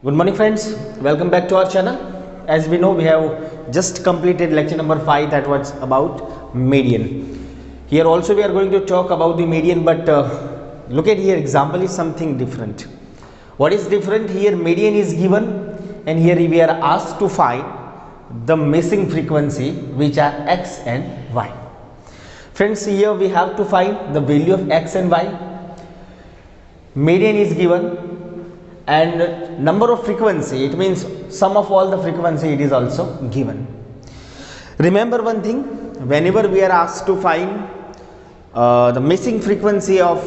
Good morning friends, welcome back to our channel. As we know, we have just completed lecture number 5 that was about median. Here also we are going to talk about the median, but look at here, example is something different. What is different here? Median is given and here we are asked to find the missing frequency which are x and y. Friends, here we have to find the value of x and y. Median is given and number of frequency, it means sum of all the frequency, it is also given. Remember one thing, whenever we are asked to find the missing frequency of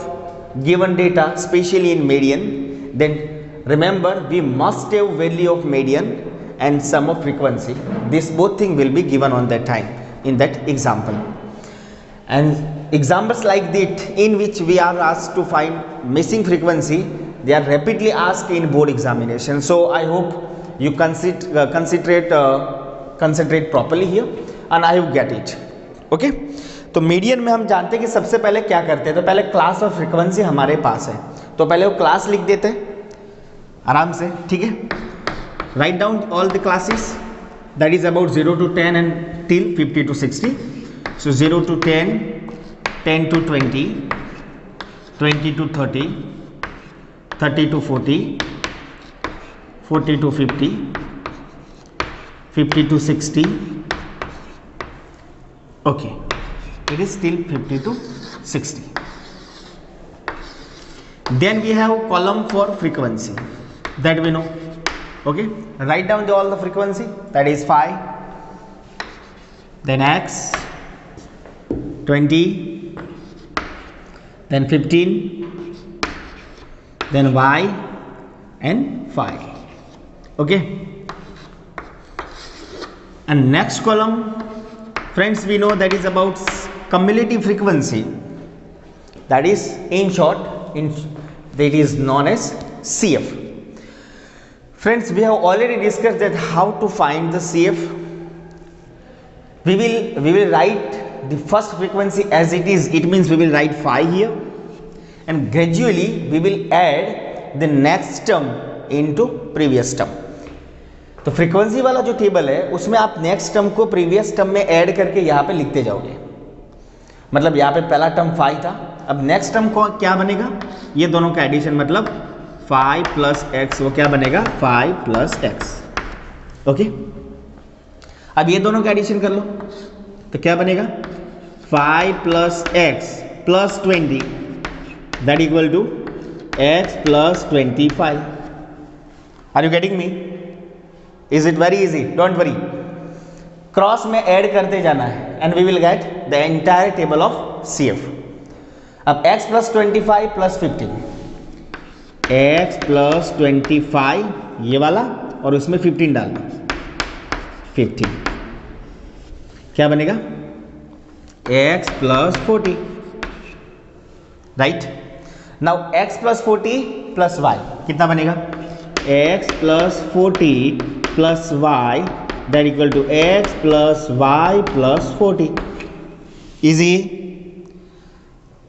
given data, especially in median, then remember we must have value of median and sum of frequency. This both thing will be given on that time in that example. And examples like that in which we are asked to find missing frequency, they are rapidly asked in board examination. So I hope you concentrate properly here and I will get it. Okay, तो median में हम जानते हैं कि सबसे पहले क्या करते हैं, तो पहले क्लास और फ्रीक्वेंसी हमारे पास है, तो पहले वो क्लास लिख देते हैं आराम से, ठीक है. Write down all the classes that is about 0 to 10 and till 50 to 60. So 0 to 10, 10 to 20, 20 to 30, 30 to 40, 40 to 50, 50 to 60. Okay, it is still 50 to 60. Then we have column for frequency that we know. Okay, write down all the frequency, that is 5, then x, 20, then 15, then y and 5. Okay, and next column, friends, we know that is about cumulative frequency, that is in short that is known as CF. Friends, we have already discussed that how to find the CF. We will write the first frequency as it is, it means we will write 5 here and gradually we will add the next term into previous term. तो frequency वाला जो table है उसमें आप next term को previous term में add करके यहाँ पे लिखते जाओगे. मतलब यहाँ पे पहला टर्म 5 था, अब नेक्स्ट टर्म को क्या बनेगा, ये दोनों का एडिशन, मतलब 5 plus x, वो क्या बनेगा 5 plus x. ओके, अब ये दोनों का एडिशन कर लो तो क्या बनेगा 5 plus x plus 20 that equal to x plus 25. Are you getting me? Is it very easy? Don't worry, cross में ऐड करते जाना है and we will get the entire table of CF. अब x plus 25 plus 15, x plus 25 ये वाला और उसमें 15 डालना, 15 क्या बनेगा x plus 40. Right, now x plus 40 plus y कितना बनेगा, x plus 40 plus y that equal to x plus y plus 40. Easy.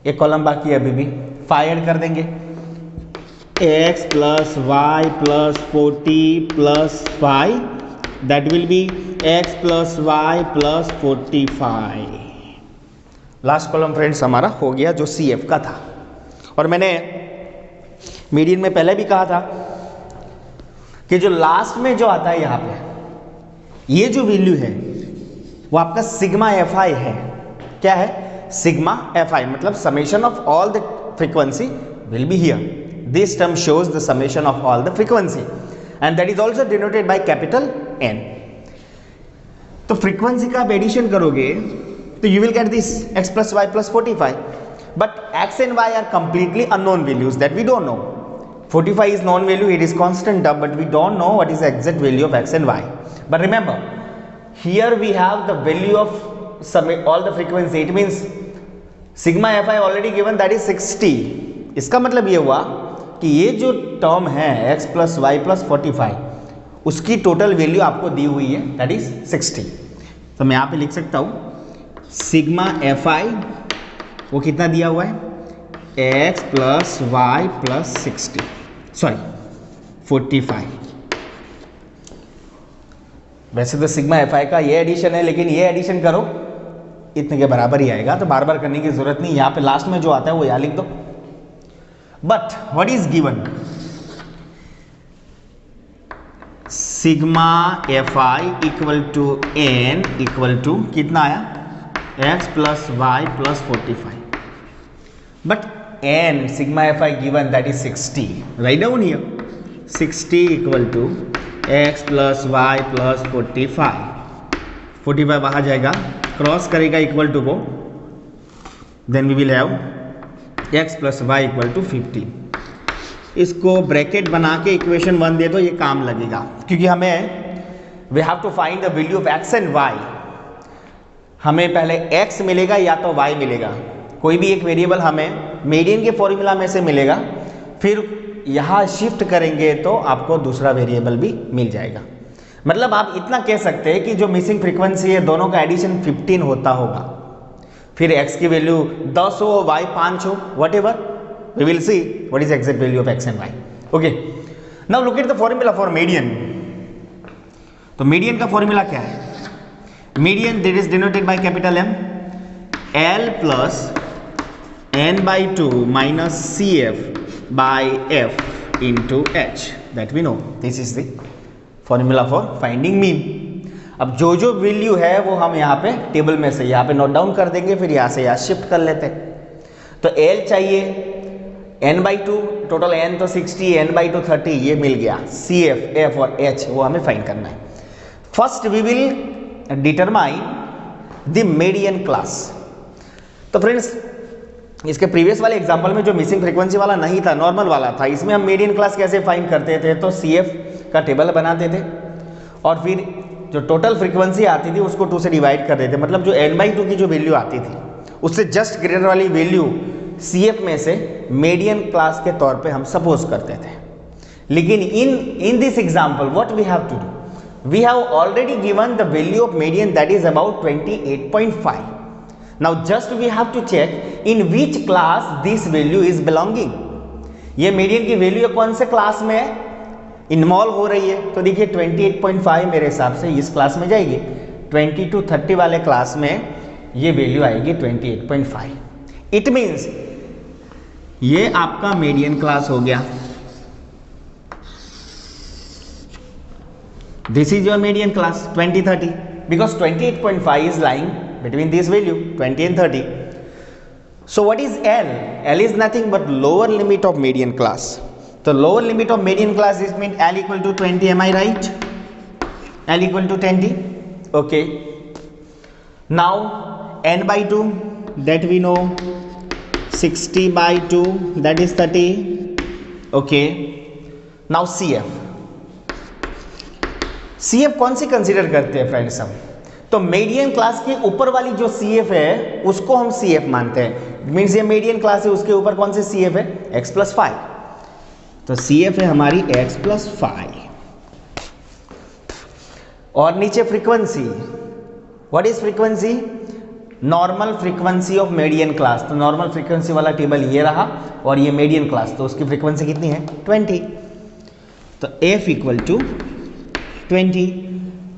एक कॉलम बाकी है अभी भी, 5 ऐड कर देंगे, x plus y plus 40 plus 5 that will be x plus y plus 45. Last column friends हमारा हो गया जो CF का था. और मैंने मीडियन में पहले भी कहा था कि जो लास्ट में जो आता है यहाँ पे ये जो वैल्यू है वो आपका सिग्मा fi है. क्या है, सिग्मा fi, मतलब summation of all the frequency will be here. This term shows the summation of all the frequency and that is also denoted by capital N. तो फ्रीक्वेंसी का आप एडिशन करोगे तो you will get this x plus y plus 45, but x and y are completely unknown values that we don't know. 45 is known value, it is constant term, but we don't know what is the exact value of x and y. But remember, here we have the value of all the frequency, it means sigma fi already given, that is 60. इसका मतलब ये हुआ कि ये जो term है x plus y plus 45 उसकी total value आपको दी हुई है, दैट इज 60. तो मैं यहाँ पे लिख सकता हूँ सिग्मा fi वो कितना दिया हुआ है, x plus y plus 60, sorry 45. वैसे तो सिग्मा एफ आई का ये एडिशन है, लेकिन ये एडिशन करो इतने के बराबर ही आएगा, तो बार बार करने की जरूरत नहीं, यहाँ पे लास्ट में जो आता है वो यहाँ लिख दो। But what is given, sigma F I equal to N equal to कितना आया, x plus y plus 45, but n sigma F i given that is 60, right down here 60 equal to x plus y plus 45 बाहर जाएगा, cross करेगा equal to को, then we will have x plus y equal to 50। इसको bracket बना के equation 1 दे दो, ये काम लगेगा, क्योंकि हमें we have to find the value of x and y. हमें पहले x मिलेगा या तो y मिलेगा, कोई भी एक वेरिएबल हमें मीडियन के फॉर्मूला में से मिलेगा, फिर यहाँ शिफ्ट करेंगे तो आपको दूसरा वेरिएबल भी मिल जाएगा। मतलब आप इतना कह सकते हैं कि जो मिसिंग फ्रीक्वेंसी है दोनों का एडिशन 15 होता होगा, फिर x की वैल्यू 10 हो, y 5 हो, what ever, we will see what is exact value of x and y. Okay, now look at the formula for median. तो median का फॉर्मूला क्या है, median that is denoted by capital M, L plus n by 2 minus CF by F into H, that we know. This is the formula for finding mean. अब जो जो वैल्यू है वो हम यहाँ पे टेबल में से यहाँ पे नोट डाउन कर देंगे, फिर यहाँ से यहाँ शिफ्ट कर लेते हैं। तो L चाहिए n बाई 2, टोटल n तो 60, n बाई 2 30, ये मिल गया। CF, F और H वो हमें फाइंड करना है। First we will determine the median class. तो फ्रेंड्स इसके प्रीवियस वाले एग्जांपल में जो मिसिंग फ्रीक्वेंसी वाला नहीं था, नॉर्मल वाला था, इसमें हम मीडियन क्लास कैसे फाइंड करते थे, तो CF का टेबल बनाते थे और फिर जो टोटल फ्रीक्वेंसी आती थी उसको 2 से डिवाइड कर देते, मतलब जो n बाई 2 की जो वैल्यू आती थी उससे जस्ट ग्रेटर वाली वैल्यू CF में से मीडियन क्लास के तौर पे हम सपोज करते थे। लेकिन in this example what we have to do, we have already given the value of median that is about 28.5। Now just we have to check in which class this value is belonging. ये median की value कौन से class में involve हो रही है, तो देखिए 28.5 मेरे हिसाब से इस क्लास में जाएगी, 20 to 30 वाले क्लास में ये वैल्यू आएगी 28.5। इट मीन्स ये आपका मीडियन क्लास हो गया, this is your median class 20-30, because 28.5 is lying between this value 20 and 30. So what is L? L is nothing but lower limit of median class. So lower limit of median class is mean L equal to 20, am I right? L equal to 20. Okay. Now n by 2 that we know, 60 by 2 that is 30. Okay. Now CF. CF कौन सी consider करते हैं friends हम, तो median class के ऊपर वाली जो CF है उसको हम CF मानते हैं। मीन्स ये मीडियन क्लास है, उसके ऊपर कौन सी CF है, x प्लस 5, तो CF है हमारी x प्लस 5। और नीचे frequency, what is frequency, normal frequency of median class, तो नॉर्मल फ्रीक्वेंसी वाला टेबल ये रहा और ये मीडियन क्लास, तो उसकी फ्रीक्वेंसी कितनी है 20, तो F equal to 20।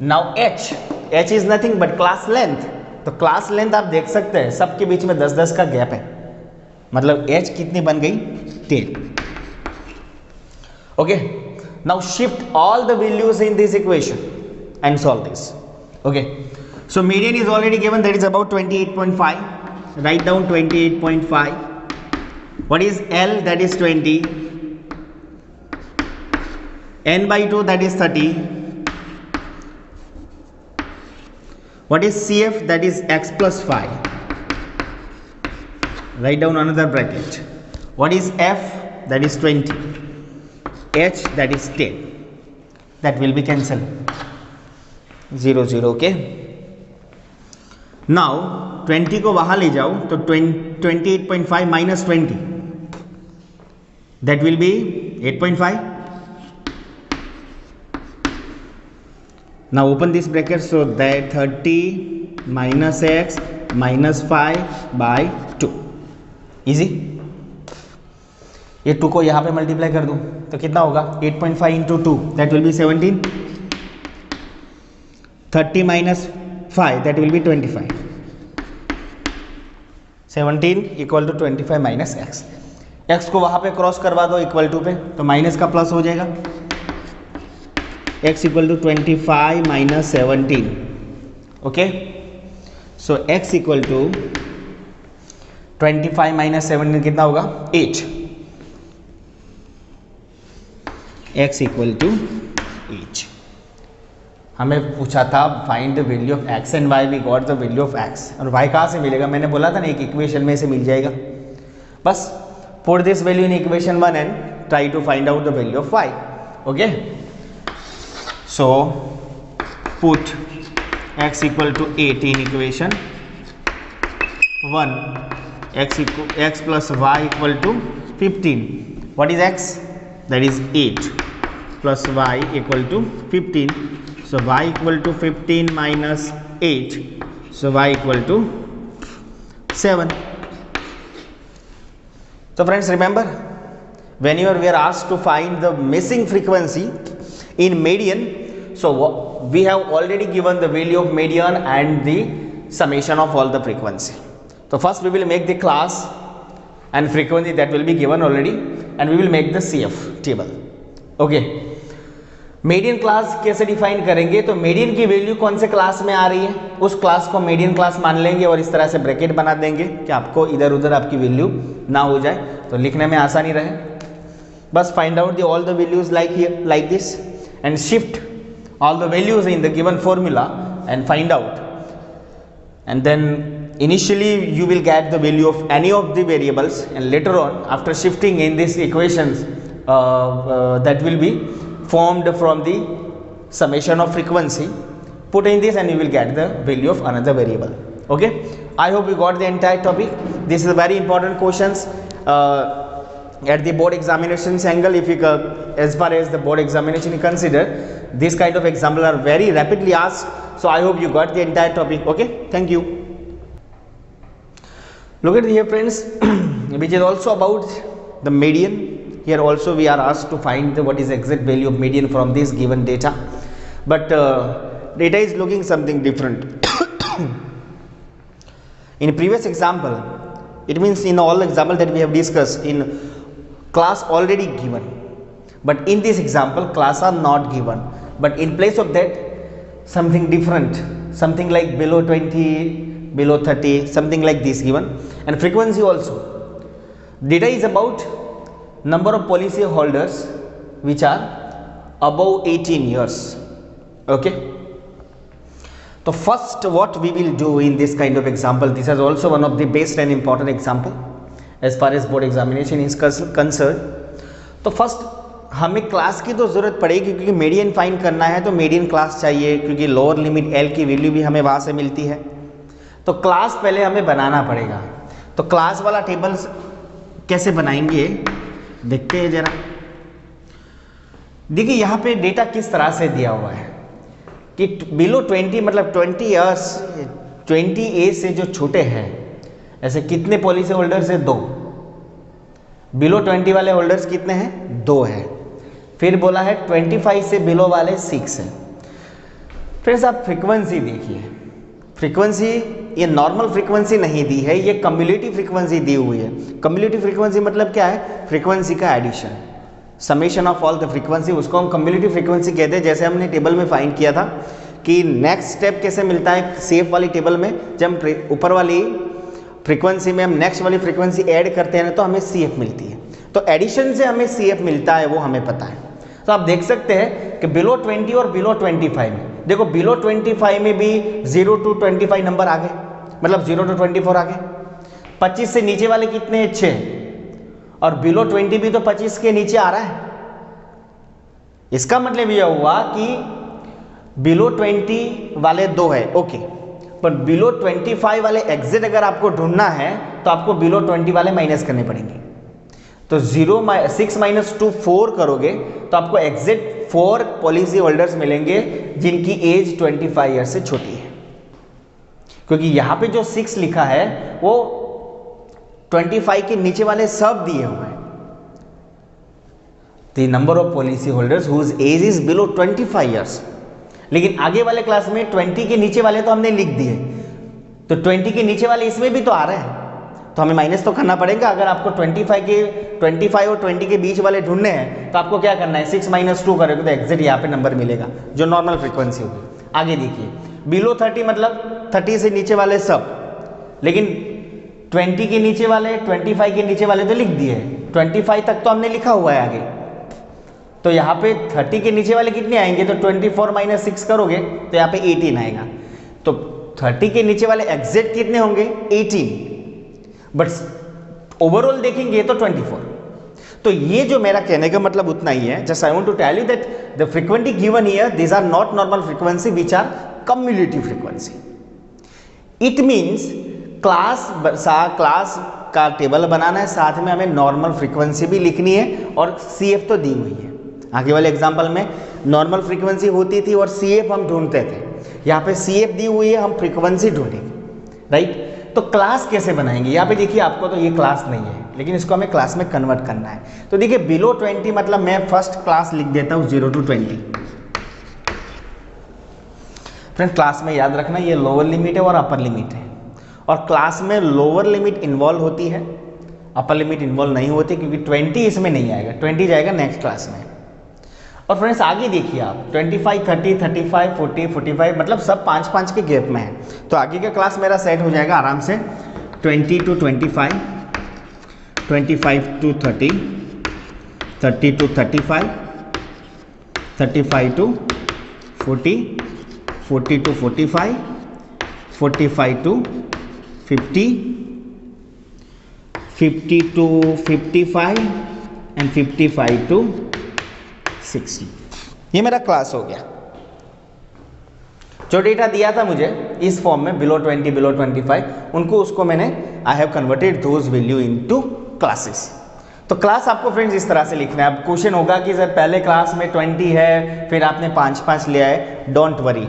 Now H is nothing but class length, तो क्लास लेंथ आप देख सकते हैं सबके बीच में 10-10 का गैप है, मतलब H कितनी बन गई 10। Okay, now shift all the values in this equation and solve this. Okay, so median is already given, that is about 28.5. Write down 28.5. What is L? That is 20. N by 2 that is 30. What is CF? That is x plus 5. Write down another bracket. What is F? That is 20. H that is 10. That will be cancelled. 0 0. Okay. Now 20 को वहां ले जाओ तो 28.5 minus 20 that will be 8.5. Now open this bracket, so that 30 minus x minus 5 by 2 easy. ये 2 को यहां पे multiply कर दूं तो कितना होगा 8.5 into 2 that will be 17। 30 minus 5, that will be 25. 17 equal to 25 minus x. X को वहाँ पे क्रॉस करवा दो इक्वल टू पे, तो माइनस का प्लस हो जाएगा. x equal to 25 minus 17. Okay, so x equal to 25 minus 17 कितना होगा? 8. x equal to 8. हमें पूछा था find the value of x and y, we got the value of x. और y कहाँ से मिलेगा? मैंने बोला था ना एक इक्वेशन में से मिल जाएगा. बस put this value in equation 1 and try to find out the value of y. Okay, so put x equal to 8 in equation 1, x plus y equal to 15. What is x? That is 8 plus y equal to 15. So y equal to 15 minus 8. So y equal to 7. So friends, remember, whenever we are asked to find the missing frequency in median, so we have already given the value of median and the summation of all the frequency. So first we will make the class and frequency, that will be given already, and we will make the CF table. Okay. Median class कैसे define करेंगे? तो median की value कौन से class में आ रही है, उस क्लास को मीडियन क्लास मान लेंगे और इस तरह से ब्रैकेट बना देंगे कि आपको इधर उधर आपकी वैल्यू ना हो जाए, तो लिखने में आसानी रहे. बस find out the all the values like here, like this, and shift all the values in the given formula and find out. And then initially you will get the value of any of the variables, and later on after shifting in these equations that will be formed from the summation of frequency, put in this and you will get the value of another variable. Okay, I hope you got the entire topic. This is a very important questions at the board examinations angle. If you as far as the board examination is considered, this kind of examples are very rapidly asked. So I hope you got the entire topic. Okay, thank you. Look at here friends, which is also about the median. Here also we are asked to find what is the exact value of median from this given data, but data is looking something different. In previous example, it means in all example that we have discussed, in class already given, but in this example class are not given, but in place of that something different, something like below 20, below 30, something like this given. And frequency also, data is about number of policy holders which are above 18 years. Okay, so first what we will do in this kind of example, this is also one of the best and important example as far as board examination is concerned. तो first हमें class की तो ज़रूरत पड़ेगी क्योंकि median find करना है, तो मीडियन क्लास चाहिए क्योंकि लोअर लिमिट एल की वैल्यू भी हमें वहाँ से मिलती है. तो क्लास पहले हमें बनाना पड़ेगा. तो क्लास वाला टेबल कैसे बनाएंगे देखते हैं जरा. देखिए यहाँ पे डेटा किस तरह से दिया हुआ है कि बिलो 20 मतलब 20 ईयर्स 20 एज से जो छोटे हैं, ऐसे कितने पॉलिसी होल्डर्स है? 2. बिलो 20 वाले होल्डर्स कितने हैं? 2 है. फिर बोला है 25 से बिलो वाले 6 है. फ्रेंड्स आप फ्रीक्वेंसी देखिए, फ्रीक्वेंसी ये नॉर्मल फ्रीक्वेंसी नहीं दी है, ये कम्युलेटिव फ्रीक्वेंसी दी हुई है. कम्युलेटिव फ्रीक्वेंसी मतलब क्या है? फ्रीक्वेंसी का addition, summation of all the frequency, उसको हम कम्युलेटिव फ्रीक्वेंसी कहते हैं. जैसे हमने टेबल में फाइंड किया था कि नेक्स्ट स्टेप कैसे मिलता है सेफ वाली टेबल में, जब हम ऊपर वाली फ्रीक्वेंसी में हम नेक्स्ट वाली फ्रीक्वेंसी ऐड करते हैं ना तो हमें CF मिलती है. तो एडिशन से हमें CF मिलता है, वो हमें पता है. तो आप देख सकते हैं कि बिलो 20 और बिलो 25 में, देखो बिलो 25 में भी 0 to 25 नंबर आ गए, मतलब 0 to 24 आ गए. 25 से नीचे वाले कितने? 6. और बिलो 20 भी तो 25 के नीचे आ रहा है. इसका मतलब यह हुआ कि बिलो 20 वाले 2 है. ओके, पर बिलो 25 वाले एग्जिट अगर आपको ढूंढना है तो आपको बिलो 20 वाले माइनस करने पड़ेंगे. तो 6 - 2 4 करोगे तो आपको एग्जिट 4 पॉलिसी होल्डर्स मिलेंगे जिनकी एज 25 ईयर से छोटी है. क्योंकि यहाँ पे जो 6 लिखा है वो 25 के नीचे वाले सब दिए हुए हैं. The number of policy holders whose age is below 25 years. लेकिन आगे वाले क्लास में 20 के नीचे वाले तो हमने लिख दिए, तो 20 के नीचे वाले इसमें भी तो आ रहे हैं, तो हमें माइनस तो करना पड़ेगा। अगर आपको 25 और 20 के बीच वाले ढूंढने हैं तो आपको क्या करना है, 6 - 2 करोगे तो एग्जैक्ट यहाँ पे नंबर मिलेगा जो नॉर्मल फ्रीक्वेंसी होगी। आगे देखिए, बिलो 30 मतलब 30 से नीचे वाले सब, लेकिन 20 के नीचे वाले 25 के नीचे वाले तो लिख दिए, 25 तक तो हमने लिखा हुआ है आगे, तो यहाँ पे 30 के नीचे वाले कितने आएंगे, तो 24 - 6 करोगे तो यहाँ पे 18 आएगा। तो 30 के नीचे वाले एग्जैक्ट कितने होंगे, 18, बट ओवरऑल देखेंगे तो 24। तो ये जो मेरा कहने का मतलब उतना ही है। Just I want to tell you that the frequency given here, these are not normal frequency, which are cumulative frequency. It means class का टेबल बनाना है, साथ में हमें नॉर्मल फ्रीक्वेंसी भी लिखनी है, और CF तो दी हुई है। आगे वाले एग्जाम्पल में नॉर्मल फ्रीक्वेंसी होती थी और CF हम ढूंढते थे, यहाँ पे CF दी हुई है, हम फ्रीक्वेंसी ढूंढेंगे, राइट। तो क्लास कैसे बनाएंगे, यहाँ पे देखिए आपको तो ये क्लास नहीं है, लेकिन इसको हमें क्लास में कन्वर्ट करना है। तो देखिए बिलो 20 मतलब मैं फर्स्ट क्लास लिख देता हूँ 0 to 20। फ्रेंड क्लास में याद रखना ये लोअर लिमिट है और अपर लिमिट है, और क्लास में लोअर लिमिट इन्वॉल्व होती है, अपर लिमिट इन्वॉल्व नहीं होती, क्योंकि 20 इसमें नहीं आएगा, 20 जाएगा नेक्स्ट क्लास में। और फ्रेंड्स आगे देखिए आप 25, 30, 35, 40, 45 मतलब सब 5-5 के गैप में है, तो आगे का क्लास मेरा सेट हो जाएगा आराम से 20 to 25, 25 to 30, 30 to 35, 35 to 40, 40 to 45, 45 to 50, 50 to 55 and 55 to 60। ये मेरा क्लास हो गया। जो डेटा दिया था मुझे इस फॉर्म में बिलो 20, बिलो 25, उनको उसको मैंने I have converted those value into classes. तो क्लास आपको फ्रेंड्स इस तरह से लिखना है। अब क्वेश्चन होगा कि सर पहले क्लास में 20 है, फिर आपने 5-5 लिया है, डोंट वरी,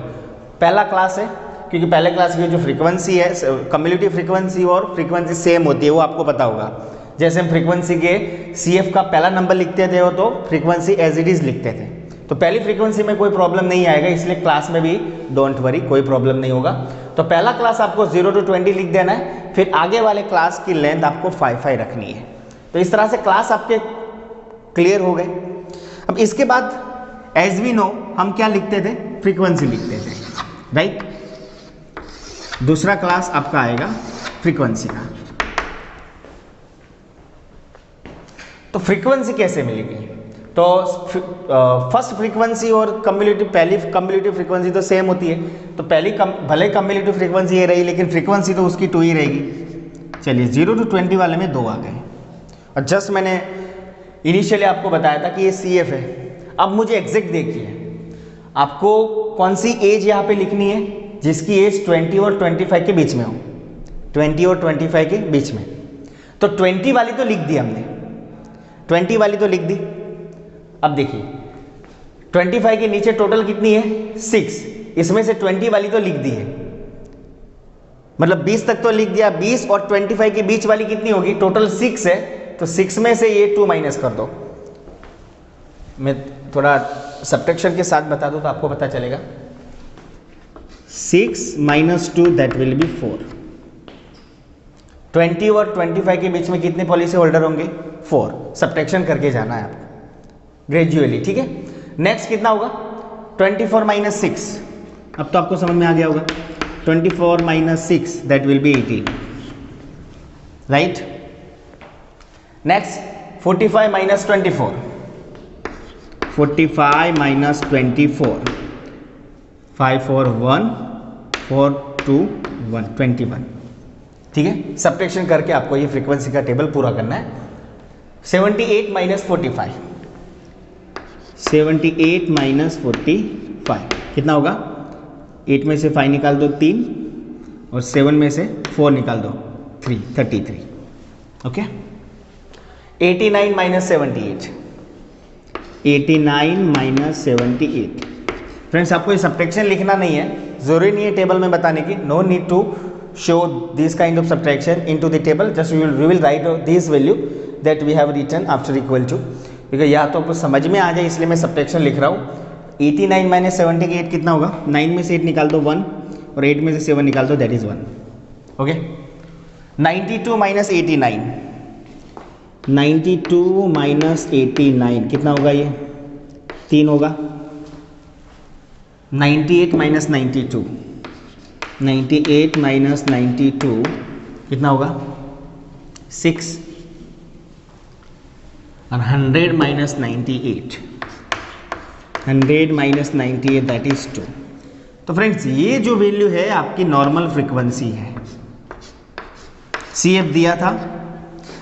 पहला क्लास है, क्योंकि पहले क्लास की जो फ्रीक्वेंसी है, कम्युलेटिव फ्रीक्वेंसी और फ्रीक्वेंसी सेम होती है, वो आपको पता होगा। जैसे हम फ्रीक्वेंसी के CF का पहला नंबर लिखते थे, वो तो फ्रीक्वेंसी एज इट इज लिखते थे, तो पहली फ्रीक्वेंसी में कोई प्रॉब्लम नहीं आएगा, इसलिए क्लास में भी डोंट वरी कोई प्रॉब्लम नहीं होगा। तो पहला क्लास आपको 0 to 20 लिख देना है, फिर आगे वाले क्लास की लेंथ आपको 5 रखनी है। तो इस तरह से क्लास आपके क्लियर हो गए। अब इसके बाद एज वी नो हम क्या लिखते थे, फ्रीक्वेंसी लिखते थे, राइट। दूसरा क्लास आपका आएगा फ्रीक्वेंसी का। तो फ्रीक्वेंसी कैसे मिलेगी, तो फर्स्ट फ्रीक्वेंसी और कम्युलेटिव, पहली कम्युलेटिव फ्रीक्वेंसी तो सेम होती है, तो पहली भले कम्युलेटिव फ्रीक्वेंसी ये रही, लेकिन फ्रीक्वेंसी तो उसकी 2 ही रहेगी। चलिए 0 to 20 वाले में 2 आ गए, और जस्ट मैंने इनिशियली आपको बताया था कि ये CF है। अब मुझे एग्जैक्ट देखिए, आपको कौन सी एज यहाँ पे लिखनी है, जिसकी एज 20 और 25 के बीच में हो, 20 और 25 के बीच में। तो 20 वाली तो लिख दी हमने, 20 वाली तो लिख दी। अब देखिए 25 के नीचे टोटल कितनी है, 6, इसमें से 20 वाली तो लिख दी है, मतलब 20 तक तो लिख दिया। 20 और 25 के बीच वाली कितनी होगी, टोटल 6 है, तो 6 में से ये 2 माइनस कर दो। मैं थोड़ा सब्ट्रैक्शन के साथ बता दूं तो आपको पता चलेगा। 6 - 2 दैट विल बी 4। 20 और 25 के बीच में कितने पॉलिसी होल्डर होंगे, 4। सब्ट्रैक्शन करके जाना है आपको ग्रेजुअली, ठीक है। नेक्स्ट कितना होगा, 24 - 6, अब तो आपको समझ में आ गया होगा। 24 - 6 that will B 18, right. Next 45 - 24, 45 - 24, 5 और 1, 4, 2, 1, 21, ठीक है। सब्ट्रैक्शन करके आपको ये फ्रीक्वेंसी का टेबल पूरा करना है। 78 - 45, 78 - 45 कितना होगा, 8 में से 5 निकाल दो 3, और 7 में से 4 निकाल दो 3, 33, ओके। 89 - 78, 89 - 78। फ्रेंड्स आपको ये सब्ट्रैक्शन लिखना नहीं है, जरूरी नहीं है टेबल में बताने की, no need to show this kind of subtraction into the table, just we will write this value that we have written after equal to, क्योंकि या तो आपको समझ में आ जाए इसलिए मैं सब्ट्रैक्शन लिख रहा हूँ। 89 माइनस 78 कितना होगा? 9 में से 8 निकाल दो 1 और 8 में से 7 निकाल दो that is 1. Okay. 92 minus 89, 92 minus 89 कितना होगा? ये 3 होगा. 98 माइनस 92, 98 माइनस 92 कितना होगा? 6. और 100 माइनस 98, 100 माइनस 98 दैट इज 2. तो फ्रेंड्स ये जो वैल्यू है आपकी नॉर्मल फ्रीक्वेंसी है. सी एफ दिया था.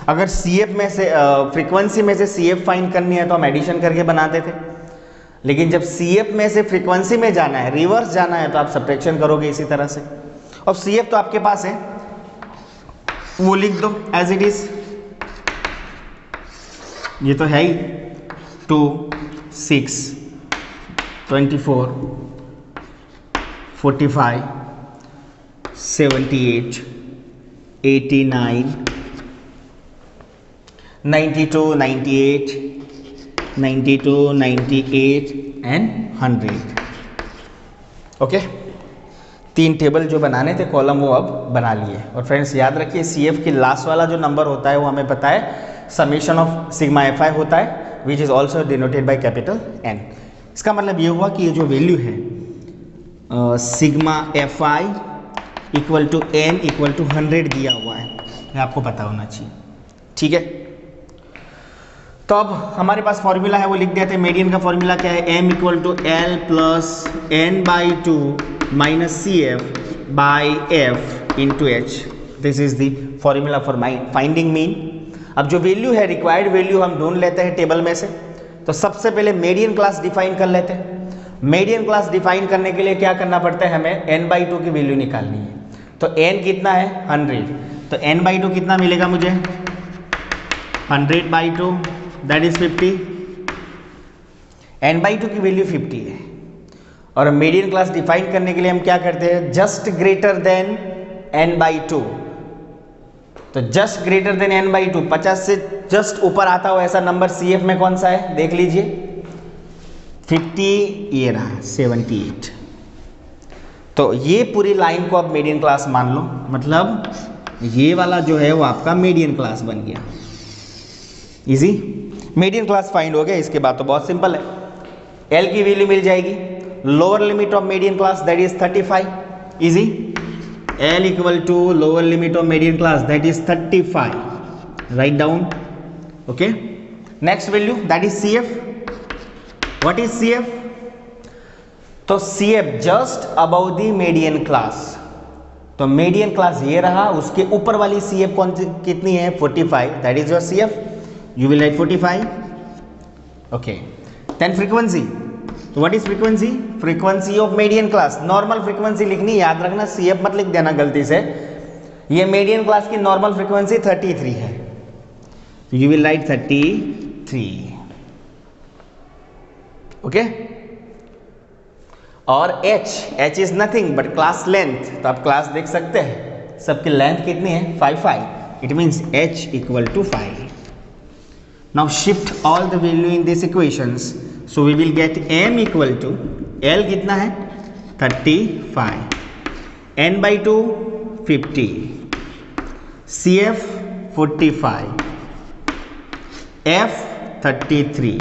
अगर सी एफ में से फ्रीक्वेंसी में से सी एफ फाइंड करनी है तो हम एडिशन करके बनाते थे, लेकिन जब सी एफ में से फ्रीक्वेंसी में जाना है, रिवर्स जाना है, तो आप सब्ट्रैक्शन करोगे इसी तरह से. और सी एफ तो आपके पास है, वो लिख दो एज इट इज. ये तो है ही 2, 6, 24, 45, 78, 89, 92, 98, 92, 98 एंड 100. ओके. 3 टेबल जो बनाने थे कॉलम वो अब बना लिए. और फ्रेंड्स याद रखिए सी एफ की लास्ट वाला जो नंबर होता है वो हमें पता है summation of sigma F i होता है, which is also denoted by capital n. इसका मतलब ये हुआ कि ये जो वैल्यू है सिग्मा F I equal to N equal टू 100 दिया हुआ है, ये आपको पता होना चाहिए. ठीक है. तो अब हमारे पास फॉर्मूला है वो लिख देते हैं. मीडियन का फॉर्मूला क्या है? m equal to l plus n by 2 minus c f by f into h. This is the formula for finding mean. अब जो वैल्यू है रिक्वायर्ड वैल्यू हम ढूंढ लेते हैं टेबल में से. तो सबसे पहले मीडियन क्लास डिफाइन कर लेते हैं. मीडियन क्लास डिफाइन करने के लिए क्या करना पड़ता है? हमें n बाई 2 की वैल्यू निकालनी है. तो n कितना है? 100. तो n बाई 2 कितना मिलेगा मुझे? 100 by 2 that is 50. n by 2 की वैल्यू 50 है. और मीडियन क्लास डिफाइन करने के लिए हम क्या करते हैं? Just greater than n by 2. तो just greater than n by 2, 50 से जस्ट ऊपर आता हो ऐसा नंबर सी एफ में कौन सा है? देख लीजिए. 50, ये रहा 78. तो ये पूरी लाइन को अब मीडियन क्लास मान लो. मतलब ये वाला जो है वो आपका मीडियन क्लास बन गया. इजी. मीडियन क्लास फाइंड हो गया. इसके बाद तो बहुत सिंपल है. एल की वैल्यू मिल जाएगी. Lower limit of median class that is 35. Easy. L equal to lower limit of median class that is 35. Write down. Okay. Next value that is CF. What is CF? तो CF just above the median class. तो median class ये रहा, उसके ऊपर वाली CF कौन सी कितनी है? 45. That is your CF. You will write 45. Okay. Then frequency. तो what is frequency? Frequency of median class. Normal frequency लिखनी, याद रखना सी एफ मत लिख देना गलती से. ये मीडियन क्लास की नॉर्मल फ्रीक्वेंसी 33 है. तो यू विल राइट 33. ओके. और h is nothing but class length. तो आप क्लास देख सकते हैं सबकी लेंथ कितनी है? 5. It means h equal to 5. Now shift all the value in this equations. So we will get m equal to L कितना है? 35. n by 2 50. CF 45. F 33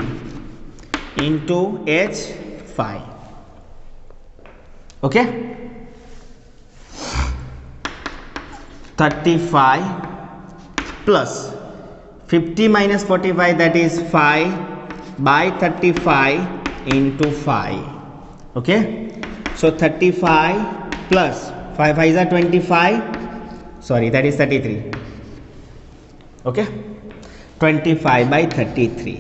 into H 5. Okay. 35 plus 50 minus 45 that is 5 by 35 into 5. Okay. So 35 plus 5 5 is 25. Sorry, that is 33. Okay. 25 by 33.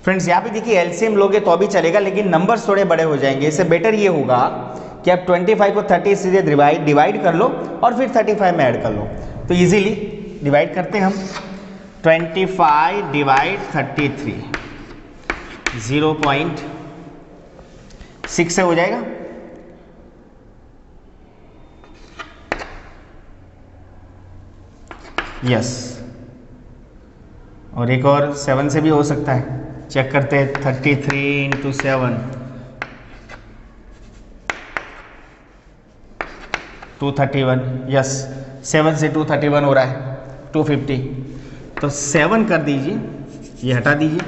Friends यहाँ पे देखिए LCM लोगे तो भी चलेगा, लेकिन नंबर्स थोड़े बड़े हो जाएंगे. इससे बेटर ये होगा कि आप 25 को 30 से डिवाइड कर लो और फिर 35 में ऐड कर लो. तो इजीली डिवाइड करते हैं हम. 25 डिवाइड 33 0.6 से हो जाएगा. यस. और एक और 7 से भी हो सकता है. चेक करते हैं. 33 इंटू 7 231, यस 7 से 231 हो रहा है 250, तो 7 कर दीजिए, ये हटा दीजिए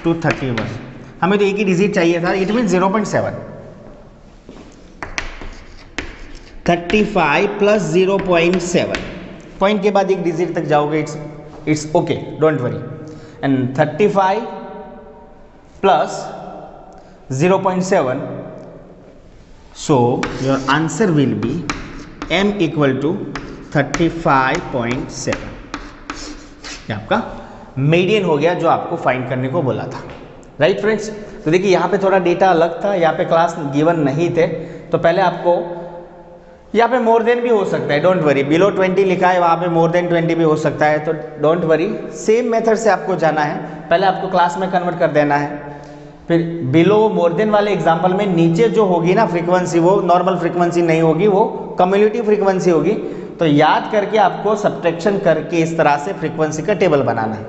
231, हमें तो एक ही डिजिट चाहिए था, इट मीन 0.7, 35 प्लस 0.7, पॉइंट के बाद एक डिजिट तक जाओगे, it's okay, don't worry, and 35 plus 0.7, so your answer will be m equal to 35.7, ये आपका मीडियन हो गया जो आपको फाइंड करने को बोला था, राइट फ्रेंड्स। तो देखिए यहाँ पे थोड़ा डेटा अलग था, यहाँ पे क्लास गिवन नहीं थे, तो पहले आपको यहाँ पे मोर देन भी हो सकता है, डोंट वरी, बिलो 20 लिखा है, वहाँ पे मोर देन 20 भी हो सकता है, तो डोंट वरी, सेम मेथड से आपको जाना है, पहले आपको क्लास में कन्वर्ट कर देना है, फिर बिलो मोर देन वाले एग्जाम्पल में नीचे जो होगी ना फ्रीक्वेंसी, वो नॉर्मल फ्रीक्वेंसी नहीं होगी, वो कम्युलेटिव फ्रीक्वेंसी होगी, तो याद करके आपको सब्ट्रैक्शन करके इस तरह से फ्रीक्वेंसी का टेबल बनाना है,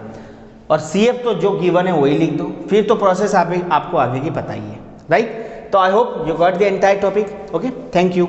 और CF तो जो गिवन है वही लिख दो, फिर तो प्रोसेस आपको आगे की पता ही है, राइट। तो I hope you got the entire topic, okay, thank you.